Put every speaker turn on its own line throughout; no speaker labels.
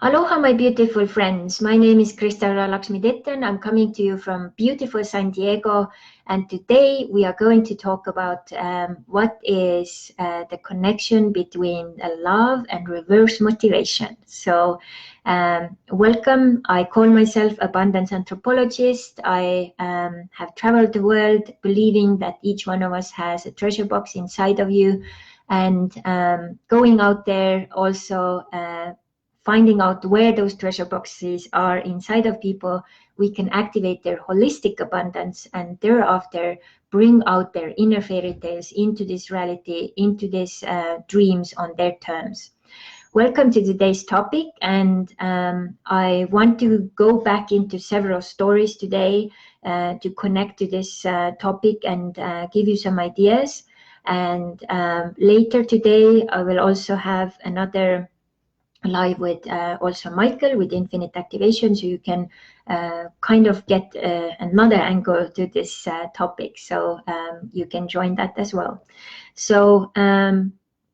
Aloha, my beautiful friends. My name is Crystal Ra Laksmi-Ditton. I'm coming to you from beautiful San Diego. And today we are going to talk about what is the connection between love and reverse motivation. So welcome. I call myself abundance anthropologist. I have traveled the world believing that each one of us has a treasure box inside of you. And going out there also finding out where those treasure boxes are inside of people, we can activate their holistic abundance and thereafter bring out their inner fairy tales into this reality, into these dreams on their terms. Welcome to today's topic, and I want to go back into several stories today to connect to this topic and give you some ideas. And later today, I will also have another live with also Michael with Infinite Activation, so you can kind of get another angle to this topic, so you can join that as well. So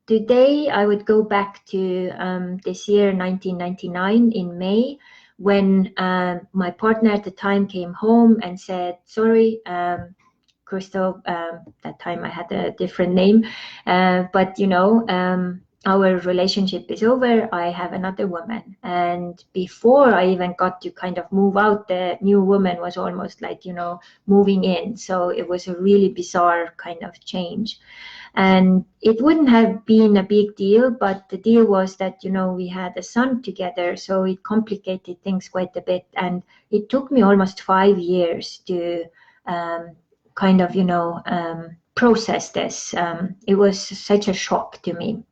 today I would go back to this year 1999 in May, when my partner at the time came home and said, sorry, Crystal, that time I had a different name, but you know, our relationship is over. I have another woman. And before I even got to kind of move out, the new woman was almost like, you know, moving in. So it was a really bizarre kind of change. And it wouldn't have been a big deal, but the deal was that, you know, we had a son together. So it complicated things quite a bit. And it took me almost 5 years to kind of, you know, process this. It was such a shock to me.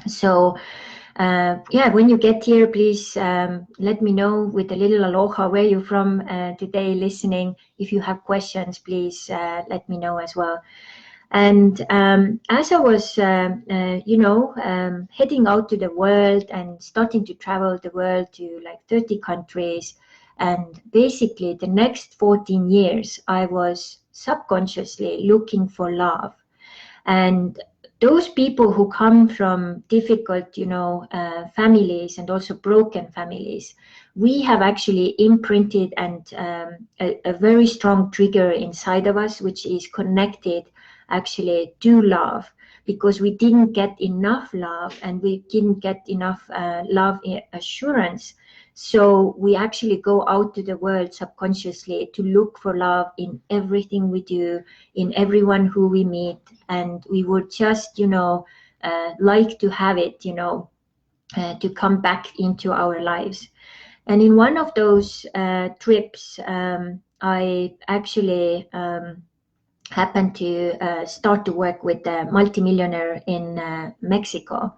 So yeah, when you get here, please let me know with a little aloha where you're from today listening. If you have questions, please let me know as well. And as I was, you know, heading out to the world and starting to travel the world to like 30 countries, and basically the next 14 years, I was subconsciously looking for love. And those people who come from difficult, you know, families and also broken families, we have actually imprinted and a very strong trigger inside of us, which is connected actually to love, because we didn't get enough love and we didn't get enough love assurance. So we actually go out to the world subconsciously to look for love in everything we do, in everyone who we meet. And we would just, you know, like to have it, you know, to come back into our lives. And in one of those trips, I actually happened to start to work with a multimillionaire in Mexico.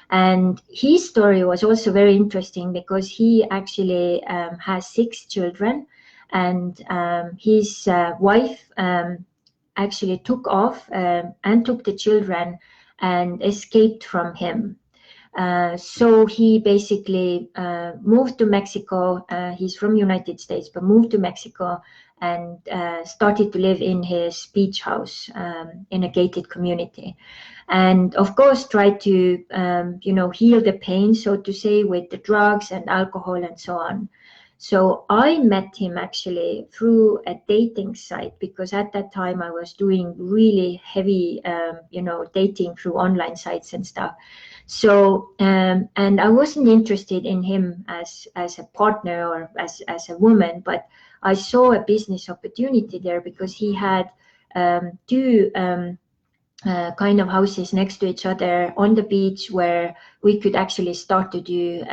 And his story was also very interesting because he actually has 6 children, and his wife actually took off and took the children and escaped from him. So he basically moved to Mexico. He's from United States, but moved to Mexico and started to live in his beach house in a gated community. And of course, tried to, you know, heal the pain, so to say, with the drugs and alcohol and so on. So I met him actually through a dating site, because at that time I was doing really heavy, you know, dating through online sites and stuff. So, and I wasn't interested in him as a partner or as a woman, but I saw a business opportunity there because he had 2 kind of houses next to each other on the beach where we could actually start to do,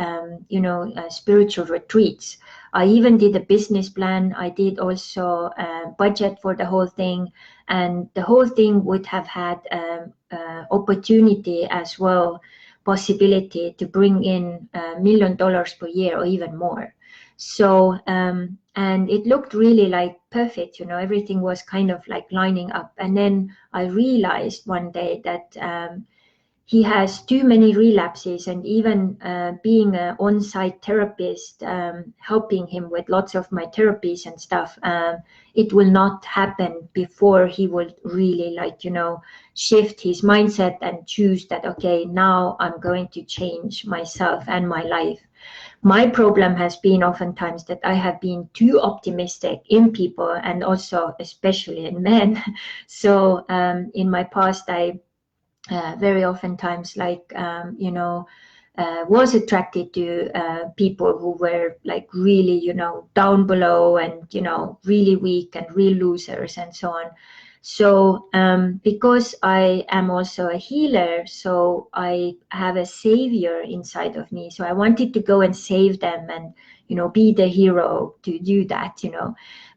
you know, spiritual retreats. I even did a business plan. I did also budget for the whole thing, and the whole thing would have had opportunity as well, possibility to bring in $1 million per year or even more. So, and it looked really like perfect, you know, everything was kind of like lining up. And then I realized one day that he has too many relapses, and even being an on-site therapist, helping him with lots of my therapies and stuff, it will not happen before he will really, like, you know, shift his mindset and choose that, okay, now I'm going to change myself and my life. my problem has been oftentimes that I have been too optimistic in people, and also especially in men. So in my past, I very oftentimes was attracted to people who were like really, down below, and, really weak and real losers and so on. So because I am also a healer, so I have a savior inside of me. So I wanted to go and save them and, be the hero to do that,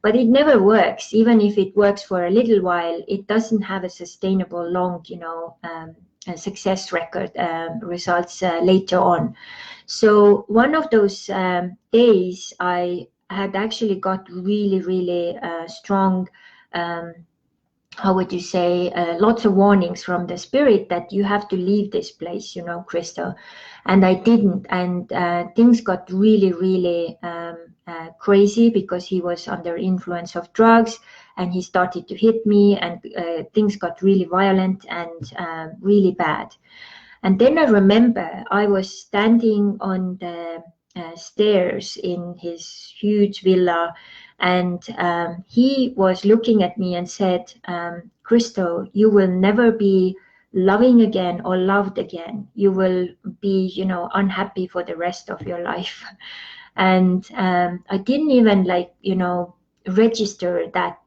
but it never works. Even if it works for a little while, it doesn't have a sustainable long, success record results later on. So one of those days, I had actually got really, really strong, how would you say, lots of warnings from the spirit that you have to leave this place, Crystal. And I didn't. And things got really, really crazy, because he was under influence of drugs, and he started to hit me, and things got really violent and really bad. And then I remember I was standing on the stairs in his huge villa, and he was looking at me and said, Crystal, you will never be loving again or loved again. You will be, unhappy for the rest of your life. And I didn't even register that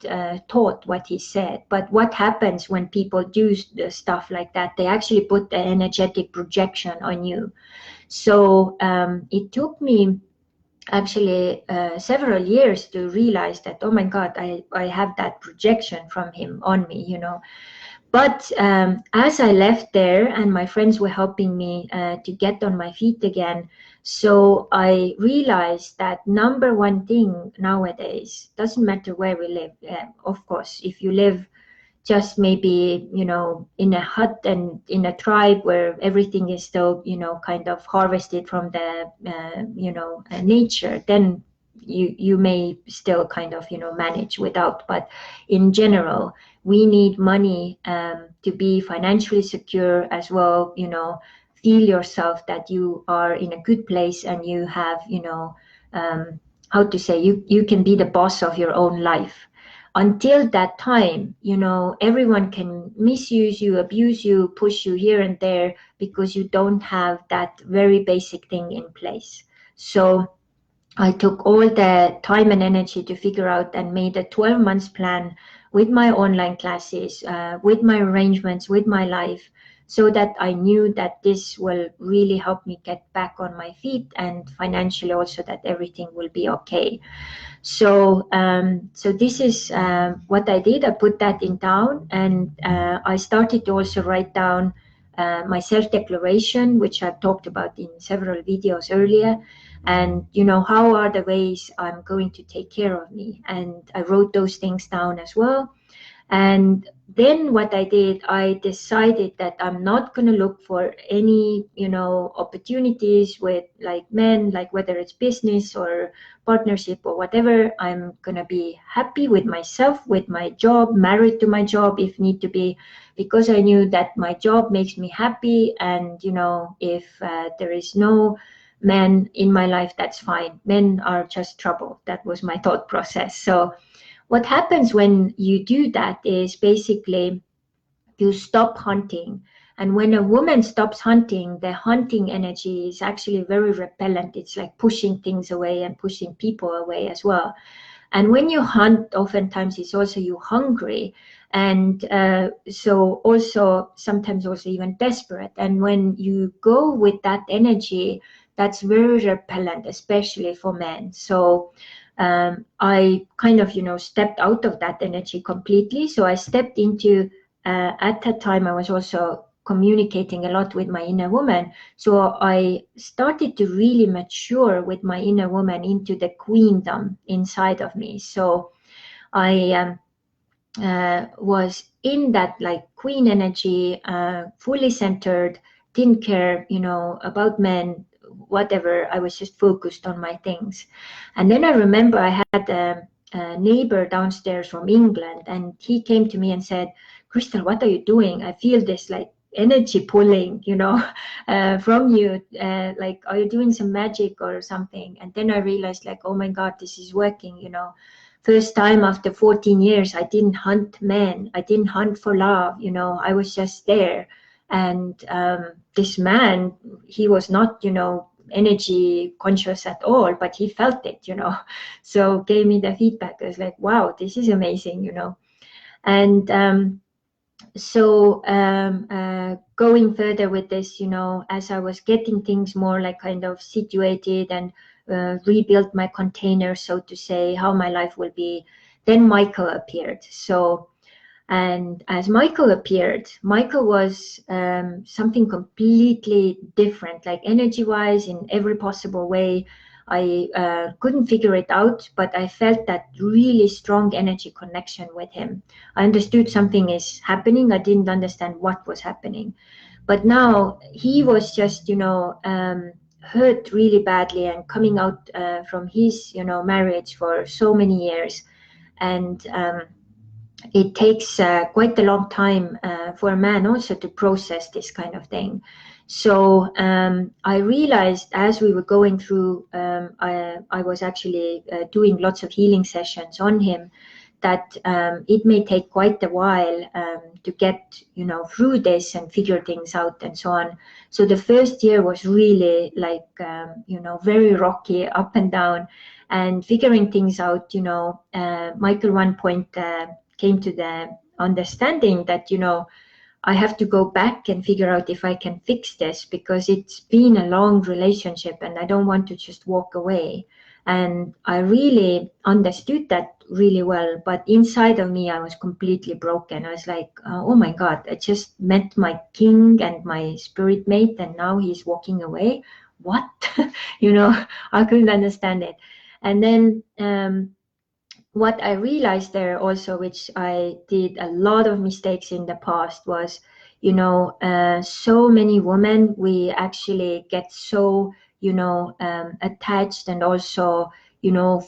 thought, what he said. But what happens when people do stuff like that, they actually put the energetic projection on you. So it took me actually several years to realize that, oh my God, I have that projection from him on me, But as I left there, and my friends were helping me to get on my feet again, so I realized that number one thing nowadays, doesn't matter where we live. Of course, if you live just maybe, in a hut and in a tribe where everything is still, kind of harvested from the, nature, then you may still kind of, manage without. But in general, we need money to be financially secure as well, feel yourself that you are in a good place, and you have, how to say, you can be the boss of your own life. Until that time, everyone can misuse you, abuse you, push you here and there, because you don't have that very basic thing in place. So I took all the time and energy to figure out, and made a 12 months plan with my online classes, with my arrangements, with my life, so that I knew that this will really help me get back on my feet, and financially also that everything will be okay. So so this is what I did. I put that in down, and I started to also write down my self-declaration, which I've talked about in several videos earlier. And, how are the ways I'm going to take care of me? And I wrote those things down as well. And then what I did, I decided that I'm not going to look for any, opportunities with like men, like whether it's business or partnership or whatever. I'm going to be happy with myself, with my job, married to my job if need to be, because I knew that my job makes me happy. And, if there is no men in my life, that's fine. Men are just trouble. That was my thought process. So what happens when you do that is basically you stop hunting. And when a woman stops hunting, the hunting energy is actually very repellent. It's like pushing things away and pushing people away as well. And when you hunt, oftentimes it's also you hungry. And so also sometimes also even desperate. And when you go with that energy, that's very repellent, especially for men. So I kind of, stepped out of that energy completely. So I stepped into, at that time, I was also communicating a lot with my inner woman. So I started to really mature with my inner woman into the queendom inside of me. So I was in that like queen energy, fully centered, didn't care, about men, whatever. I was just focused on my things. And then I remember I had a neighbor downstairs from England, and he came to me and said, Crystal, what are you doing? I feel this like energy pulling, from you, like, are you doing some magic or something? And then I realized, like, oh my God, this is working, First time after 14 years, I didn't hunt men. I didn't hunt for love, I was just there. And this man, he was not, energy conscious at all, but he felt it, So gave me the feedback. I was like, wow, this is amazing, And going further with this, as I was getting things more like kind of situated and rebuilt my container, so to say, how my life will be, then Michael appeared. And as Michael appeared, Michael was something completely different, like energy-wise, in every possible way. I couldn't figure it out, but I felt that really strong energy connection with him. I understood something is happening. I didn't understand what was happening. But now he was just, hurt really badly and coming out from his, marriage for so many years. And it takes quite a long time for a man also to process this kind of thing. So I realized as we were going through, I was actually doing lots of healing sessions on him, that it may take quite a while to get, through this and figure things out and so on. So the first year was really like, very rocky, up and down, and figuring things out. Michael one point came to the understanding that, I have to go back and figure out if I can fix this, because it's been a long relationship and I don't want to just walk away. And I really understood that really well. But inside of me, I was completely broken. I was like, oh my God, I just met my king and my spirit mate, and now he's walking away. What? I couldn't understand it. And then what I realized there also, which I did a lot of mistakes in the past, was, so many women, we actually get so, attached and also,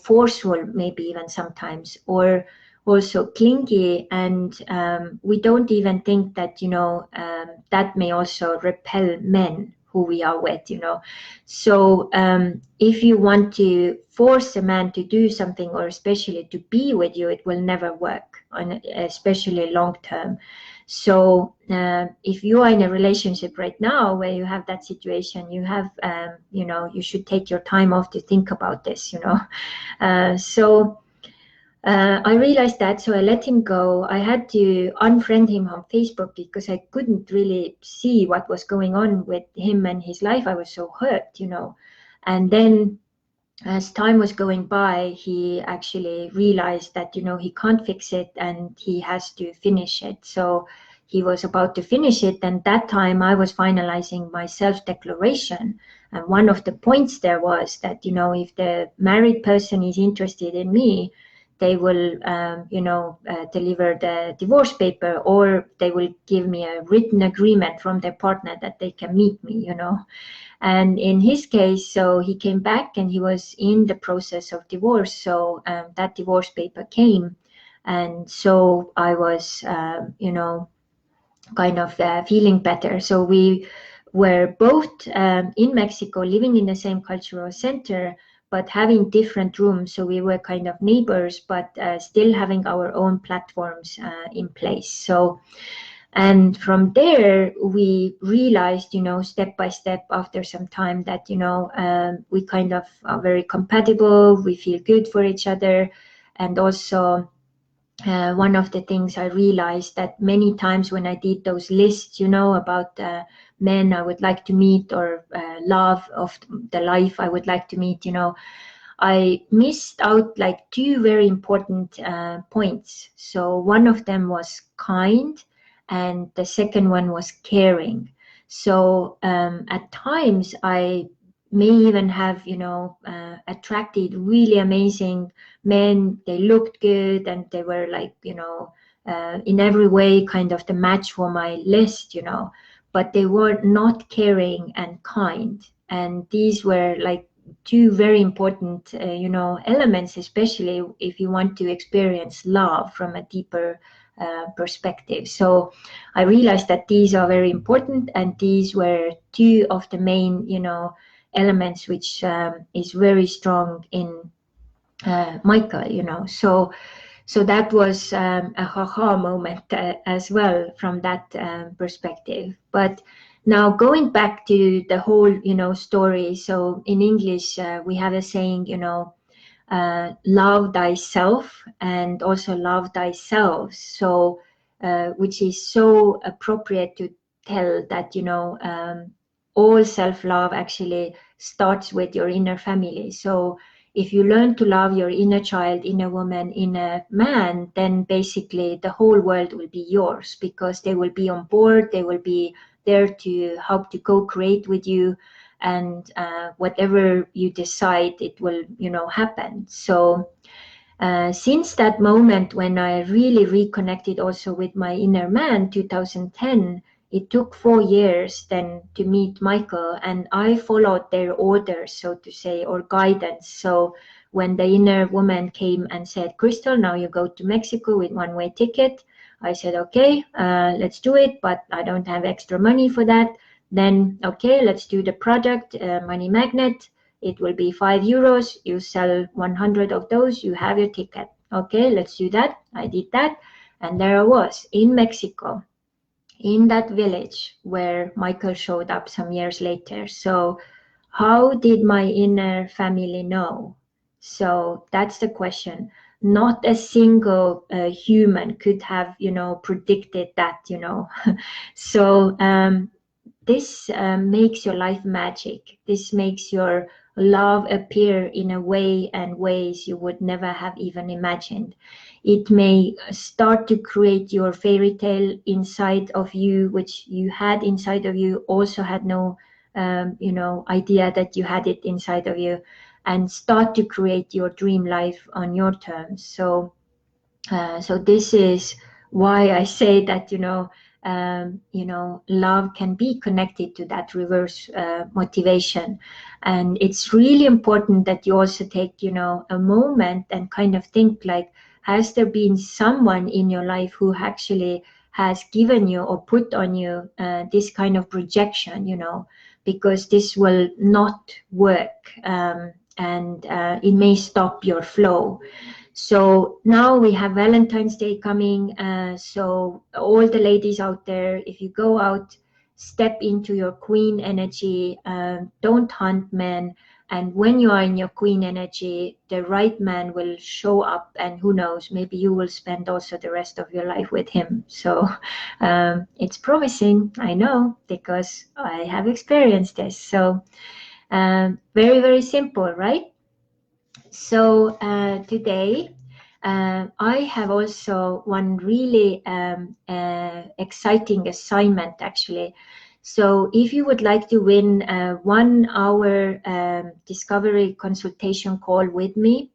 forceful, maybe even sometimes, or also clingy. And we don't even think that, that may also repel men who we are with, So if you want to force a man to do something, or especially to be with you, it will never work, especially long term. So if you are in a relationship right now where you have that situation, you have, you should take your time off to think about this, I realized that, so I let him go. I had to unfriend him on Facebook because I couldn't really see what was going on with him and his life. I was so hurt, And then as time was going by, he actually realized that, he can't fix it and he has to finish it. So he was about to finish it. And that time I was finalizing my self-declaration. And one of the points there was that, if the married person is interested in me, they will, deliver the divorce paper, or they will give me a written agreement from their partner that they can meet me, And in his case, so he came back and he was in the process of divorce. So that divorce paper came. And so I was, kind of feeling better. So we were both in Mexico, living in the same cultural center, but having different rooms. So we were kind of neighbors, but still having our own platforms in place. So, and from there, we realized, step by step after some time that, we kind of are very compatible. We feel good for each other. And also, one of the things I realized that many times when I did those lists, about men I would like to meet, or love of the life I would like to meet, I missed out like two very important points. So one of them was kind, and the second one was caring. So at times I may even have, attracted really amazing men. They looked good and they were like, in every way kind of the match for my list, but they were not caring and kind. And these were like two very important, elements, especially if you want to experience love from a deeper perspective. So I realized that these are very important, and these were two of the main, elements which is very strong in Michael. So that was a ha-ha moment as well from that perspective. But now going back to the whole, story. So in English, we have a saying, love thyself and also love thyself. So, which is so appropriate to tell that, all self-love actually starts with your inner family. So if you learn to love your inner child, inner woman, inner man, then basically the whole world will be yours, because they will be on board. They will be there to help to co-create with you, and whatever you decide, it will, happen. So since that moment when I really reconnected also with my inner man, 2010, it took 4 years then to meet Michael, and I followed their orders, so to say, or guidance. So when the inner woman came and said, Crystal, now you go to Mexico with one-way ticket, I said, okay, let's do it, but I don't have extra money for that. Then, okay, let's do the product, money magnet. It will be €5. You sell 100 of those, you have your ticket. Okay, let's do that. I did that. And there I was in Mexico, in that village where Michael showed up some years later. So how did my inner family know? So that's the question. Not a single human could have, predicted that, So this makes your life magic. This makes your love appear in a way and ways you would never have even imagined. It may start to create your fairy tale inside of you, which you had inside of you, also had no idea that you had it inside of you, and start to create your dream life on your terms. So this is why I say that, love can be connected to that reverse motivation. And it's really important that you also take, a moment and kind of think like, has there been someone in your life who actually has given you or put on you this kind of projection, because this will not work, and it may stop your flow. So now we have Valentine's Day coming. So all the ladies out there, if you go out, step into your queen energy, don't hunt men. And when you are in your queen energy, the right man will show up, and who knows, maybe you will spend also the rest of your life with him. So it's promising, I know, because I have experienced this. So very, very simple, right? So today I have also one really exciting assignment, actually. So if you would like to win a 1 hour discovery consultation call with me,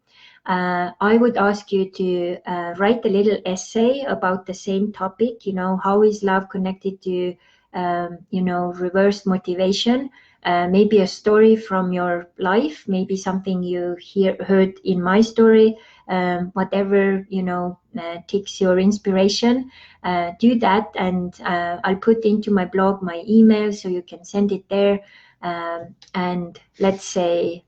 I would ask you to write a little essay about the same topic, how is love connected to, reverse motivation. Maybe a story from your life, maybe something you heard in my story, whatever, takes your inspiration, do that. And I'll put into my blog my email, so you can send it there. And let's say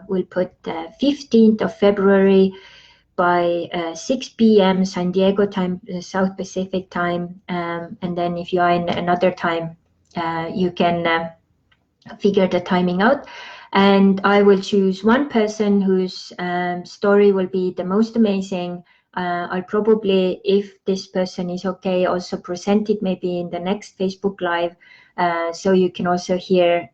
we'll put 15th of February by 6 p.m. San Diego time, South Pacific time. And then if you are in another time, you can figure the timing out, and I will choose one person whose story will be the most amazing. I'll probably, if this person is okay, also present it maybe in the next Facebook Live, so you can also hear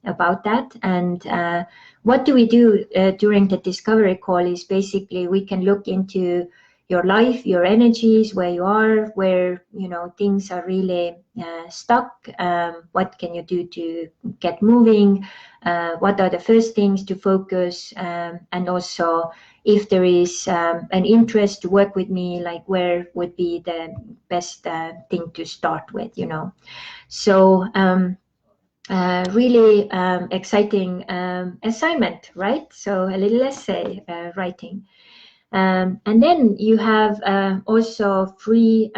about that. And what do we do during the discovery call is basically we can look into your life, your energies, where you are, where things are really stuck. What can you do to get moving? What are the first things to focus? And also, if there is an interest to work with me, like where would be the best thing to start with? So really exciting assignment, right? So a little essay writing. And then you have also free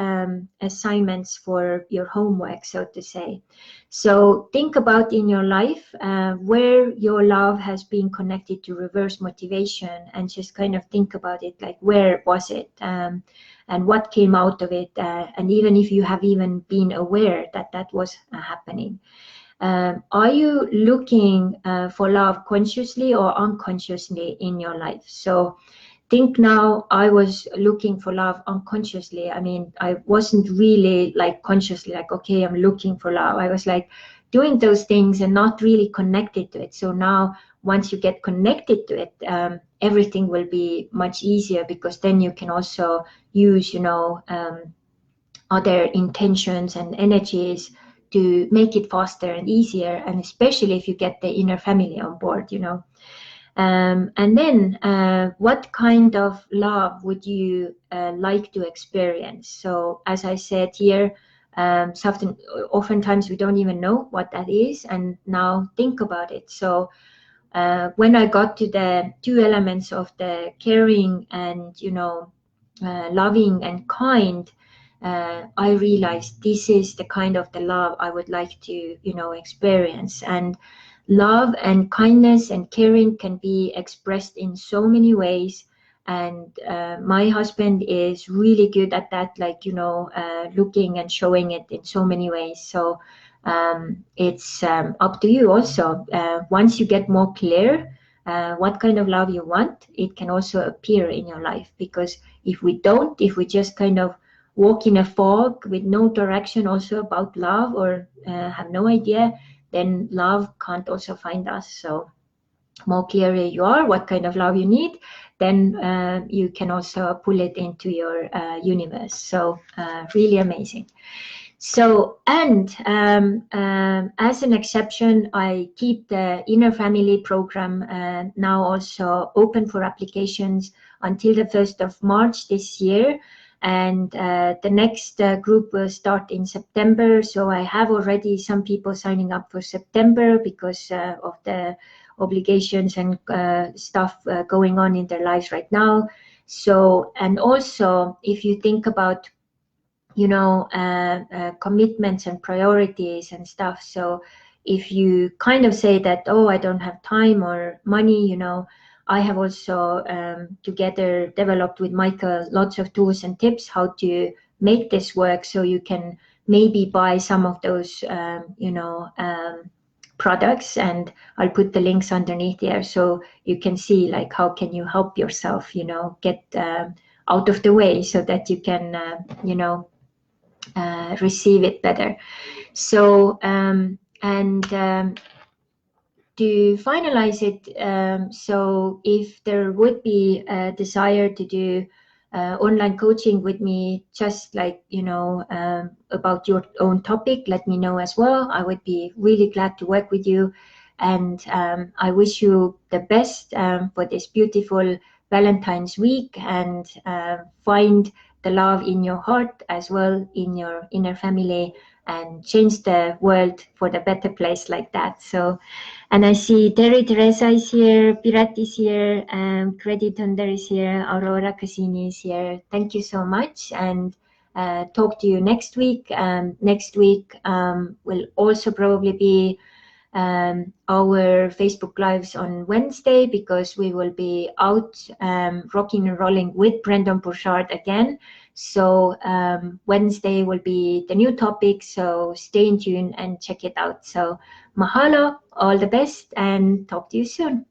assignments for your homework, so to say. So think about in your life where your love has been connected to reverse motivation, and just kind of think about it, like where was it and what came out of it, and even if you have even been aware that that was happening. Are you looking for love consciously or unconsciously in your life? So think now, I was looking for love unconsciously. I mean, I wasn't really like consciously like, okay, I'm looking for love. I was like doing those things and not really connected to it. So now once you get connected to it, everything will be much easier, because then you can also use, other intentions and energies to make it faster and easier. And especially if you get the inner family on board, and then what kind of love would you like to experience? So as I said here, oftentimes we don't even know what that is, and now think about it. So when I got to the two elements of the caring and loving and kind, I realized this is the kind of the love I would like to experience. And love and kindness and caring can be expressed in so many ways, and my husband is really good at that, like looking and showing it in so many ways. So it's up to you also. Once you get more clear what kind of love you want, it can also appear in your life. Because if we just kind of walk in a fog with no direction also about love, or have no idea, then love can't also find us. So more clearer you are what kind of love you need, then you can also pull it into your universe. So really amazing. So, and as an exception, I keep the Inner Family program now also open for applications until the 1st of March this year. And the next group will start in September. So I have already some people signing up for September because of the obligations and stuff going on in their lives right now. So, and also if you think about commitments and priorities and stuff. So if you kind of say that, oh, I don't have time or money, I have also together developed with Michael lots of tools and tips how to make this work. So you can maybe buy some of those, products, and I'll put the links underneath there so you can see like how can you help yourself, get out of the way so that you can, receive it better. So to finalize it, so if there would be a desire to do online coaching with me, just like about your own topic, let me know as well. I would be really glad to work with you, and I wish you the best for this beautiful Valentine's week, and find the love in your heart as well, in your inner family, and change the world for the better place like that. So, and I see Terry Teresa is here, Pirat is here, Credit Thunder is here, Aurora Cassini is here. Thank you so much, and talk to you next week. Next week will also probably be our Facebook Lives on Wednesday, because we will be out rocking and rolling with Brendan Burchard again. So Wednesday will be the new topic, so stay in tune and check it out. So mahalo, all the best, and talk to you soon.